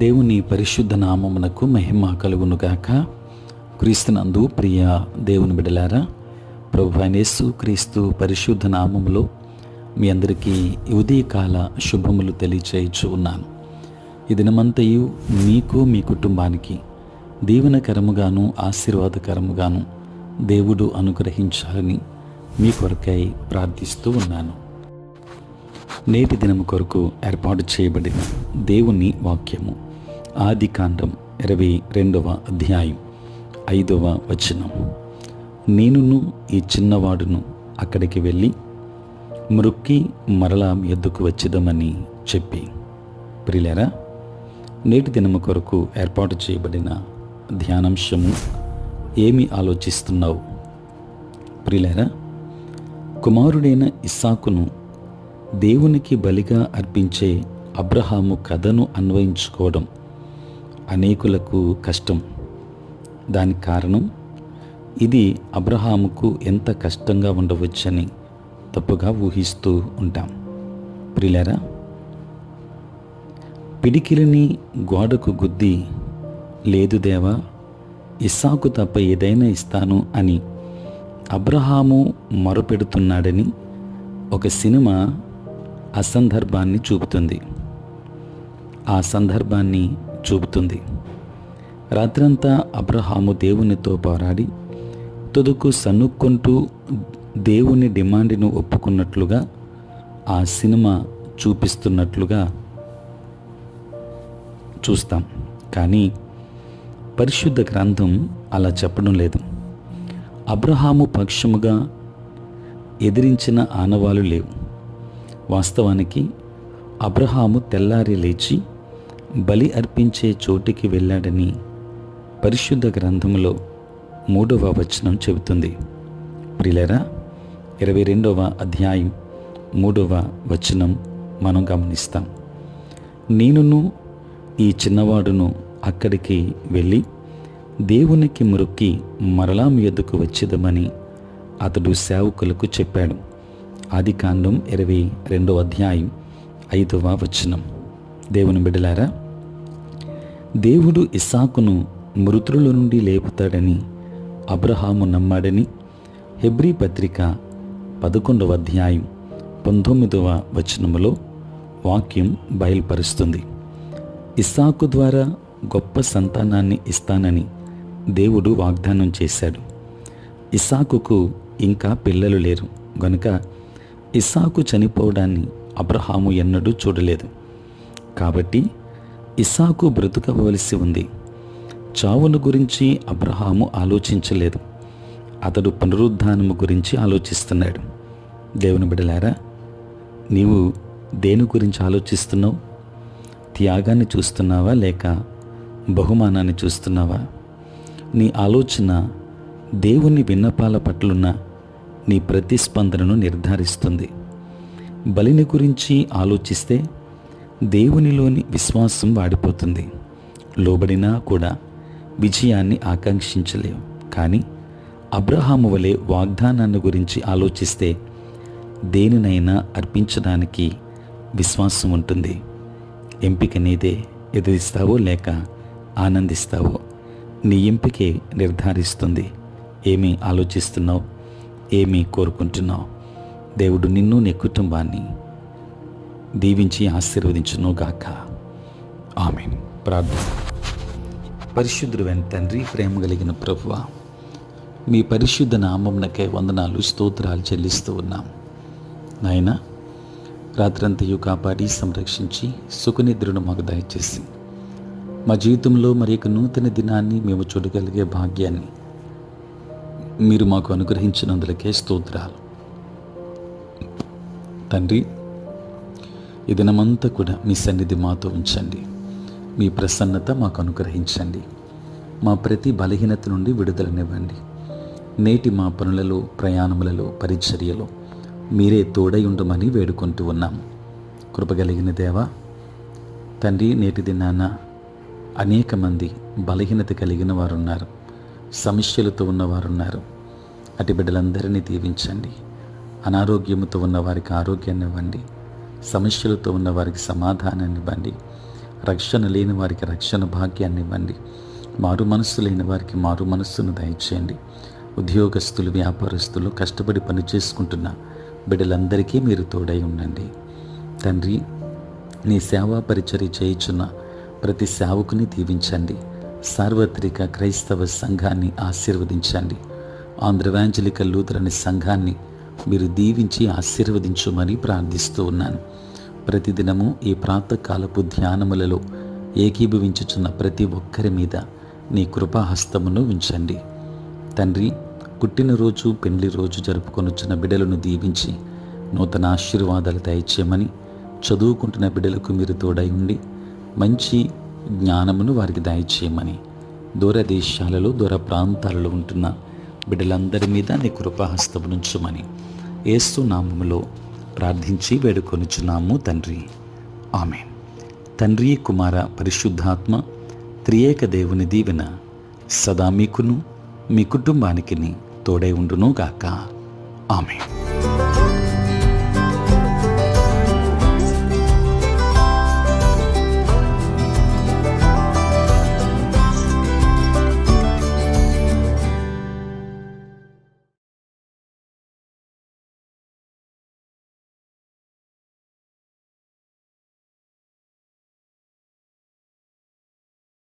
దేవుని పరిశుద్ధ నామమునకు మహిమ కలుగునుగాక. క్రీస్తునందు ప్రియ దేవుని బిడ్డలారా, ప్రభువైన యేసు క్రీస్తు పరిశుద్ధ నామములో మీ అందరికీ ఉదయకాల శుభములు తెలియచేయచ్చు ఉన్నాను. ఈ దినమంతయు మీకు మీ కుటుంబానికి దీవెనకరముగాను ఆశీర్వాదకరముగాను దేవుడు అనుగ్రహించాలని మీ కొరకై ప్రార్థిస్తూ ఉన్నాను. నేటి దినము కొరకు ఏర్పాటు చేయబడిన దేవుని వాక్యము ఆదికాండం 22వ అధ్యాయం 5వ వచనం. నేనును ఈ చిన్నవాడును అక్కడికి వెళ్ళి మ్రొక్కి మరలా మీ యొద్దకు వచ్చేదమని చెప్పి. ప్రియులారా, నేటి దినము కొరకు ఏర్పాటు చేయబడిన ధ్యానాంశము ఏమి ఆలోచిస్తున్నావు? ప్రియులారా, కుమారుడైన ఇస్సాకును దేవునికి బలిగా అర్పించే అబ్రహాము కథను అన్వయించుకోవడం అనేకులకు కష్టం. దానికి కారణం ఇది అబ్రహాముకు ఎంత కష్టంగా ఉండవచ్చని తప్పుగా ఊహిస్తూ ఉంటాం. ప్రియులారా, పిడికిలిని గోడకు గుద్ది, లేదు దేవా, ఇస్సాకు తప్ప ఏదైనా ఇస్తాను అని అబ్రహాము మొరపెడుతున్నాడని ఒక సినిమా ఆ సందర్భాన్ని చూపుతుంది. రాత్రంతా అబ్రహాము దేవునితో పోరాడి తుదకు సన్నుక్కుంటూ దేవుని డిమాండ్ను ఒప్పుకున్నట్లుగా ఆ సినిమా చూపిస్తున్నట్లుగా చూస్తాం. కానీ పరిశుద్ధ గ్రంథం అలా చెప్పడం లేదు. అబ్రహాము పక్షముగా ఎదిరించిన ఆనవాలు లేవు. వాస్తవానికి అబ్రహాము తెల్లారి లేచి బలి అర్పించే చోటికి వెళ్ళాడని పరిశుద్ధ గ్రంథంలో 3వ వచనం చెబుతుంది. ప్రియులారా, 22వ అధ్యాయం 3వ వచనం మనం గమనిస్తాం. నేనును ఈ చిన్నవాడును అక్కడికి వెళ్ళి దేవునికి మ్రొక్కి మరలా మీ యొద్దకు వచ్చేదమని అతడు సేవకులకు చెప్పాడు. ఆదికాండం 22వ అధ్యాయం 5వ వచనం. దేవుని బిడ్డలారా, దేవుడు ఇస్సాకును మృతుల నుండి లేపుతాడని అబ్రహాము నమ్మాడని హెబ్రీ పత్రిక 11వ అధ్యాయం 19వ వచనములో వాక్యం బయలుపరుస్తుంది. ఇస్సాకు ద్వారా గొప్ప సంతానాన్ని ఇస్తానని దేవుడు వాగ్దానం చేశాడు. ఇస్సాకుకు ఇంకా పిల్లలు లేరు గనుక ఇస్సాకు చనిపోవడాన్ని అబ్రహాము ఎన్నడూ చూడలేదు. కాబట్టి ఇస్సాకు బ్రతుకవలసి ఉంది. చావును గురించి అబ్రహాము ఆలోచించలేదు. అతడు పునరుద్ధానము గురించి ఆలోచిస్తున్నాడు. దేవుని బిడ్డలారా, నీవు దేని గురించి ఆలోచిస్తున్నావు? త్యాగాన్ని చూస్తున్నావా లేక బహుమానాన్ని చూస్తున్నావా? నీ ఆలోచన దేవుని విన్నపాల పట్లున్న నీ ప్రతిస్పందనను నిర్ధారిస్తుంది. బలిని గురించి ఆలోచిస్తే దేవునిలోని విశ్వాసం వాడిపోతుంది. లోబడినా కూడా విజయాన్ని ఆకాంక్షించలేవు. కానీ అబ్రహాము వలె వాగ్దానాన్ని గురించి ఆలోచిస్తే దేనినైనా అర్పించడానికి విశ్వాసం ఉంటుంది. ఎంపిక నీదే. ఎదురిస్తావో లేక ఆనందిస్తావో నీ ఎంపికే నిర్ధారిస్తుంది. ఏమి ఆలోచిస్తున్నావు? ఏమి కోరుకుంటున్నావు? దేవుడు నిన్ను, నీ కుటుంబాన్ని దీవించి ఆశీర్వదించును గాక. ఆమేన్. ప్రార్థన. పరిశుద్ధుడైన తండ్రి, ప్రేమ కలిగిన ప్రభువా, మీ పరిశుద్ధ నామమునకై వందనాలు, స్తోత్రాలు చెల్లిస్తూ ఉన్నాం. నాయనా, రాత్రంతయు కాపాడి సంరక్షించి సుఖనిద్రను మాకు దయచేసి మా జీవితంలో మరి ఒక నూతన దినాన్ని మేము చూడగలిగే భాగ్యాన్ని మీరు మాకు అనుగ్రహించినందులకే స్తోత్రాలు. తండ్రి, ఈ దినమంతా కూడా మీ సన్నిధి మాతో ఉంచండి. మీ ప్రసన్నత మాకు అనుగ్రహించండి. మా ప్రతి బలహీనత నుండి విడుదలనివ్వండి. నేటి మా పనులలో, ప్రయాణములలో, పరిచర్యలో మీరే తోడై ఉండమని వేడుకుంటూ ఉన్నాము. కృపగలిగిన దేవా తండ్రి, నేటి దినాన అనేక మంది బలహీనత కలిగిన వారు ఉన్నారు, సమస్యలతో ఉన్నవారున్నారు. అటు బిడ్డలందరినీ దీవించండి. అనారోగ్యముతో ఉన్న వారికి ఆరోగ్యాన్ని ఇవ్వండి. సమస్యలతో ఉన్న వారికి సమాధానాన్ని ఇవ్వండి. రక్షణ లేని వారికి రక్షణ భాగ్యాన్ని ఇవ్వండి. మారు మనస్సు లేని వారికి మారు మనస్సును దయచేయండి. ఉద్యోగస్తులు, వ్యాపారస్తులు, కష్టపడి పని చేసుకుంటున్న బిడ్డలందరికీ మీరు తోడై ఉండండి. తండ్రి, నీ సేవా పరిచర్య చేయుచున్న ప్రతి సేవకుని దీవించండి. సార్వత్రిక క్రైస్తవ సంఘాన్ని ఆశీర్వదించండి. ఆంధ్ర ఎవాంజలికల్ లూథరన్ సంఘాన్ని మీరు దీవించి ఆశీర్వదించమని ప్రార్థిస్తూ ఉన్నాను. ప్రతిదినము ఈ ప్రాతకాలపు ధ్యానములలో ఏకీభవించుచున్న ప్రతి ఒక్కరి మీద నీ కృపాహస్తమును ఉంచండి. తండ్రి, పుట్టినరోజు, పెళ్లి రోజు జరుపుకొనుచున్న బిడ్డలను దీవించి నూతన ఆశీర్వాదాలు దయచేయమని, చదువుకుంటున్న బిడ్డలకు మీరు తోడై ఉండి మంచి జ్ఞానమును వారికి దయచేయమని, దూర దేశాలలో, దూర ప్రాంతాలలో ఉంటున్న బిడ్డలందరి మీద నీ కృపాహస్తమునుంచమని యేసు నామములో ప్రార్థించి వేడుకొనుచున్నాము తండ్రి. ఆమేన్. తండ్రి, కుమార, పరిశుద్ధాత్మ త్రియేక దేవుని దీవెన సదా మీకును మీ కుటుంబానికి తోడై ఉండును గాక. ఆమేన్.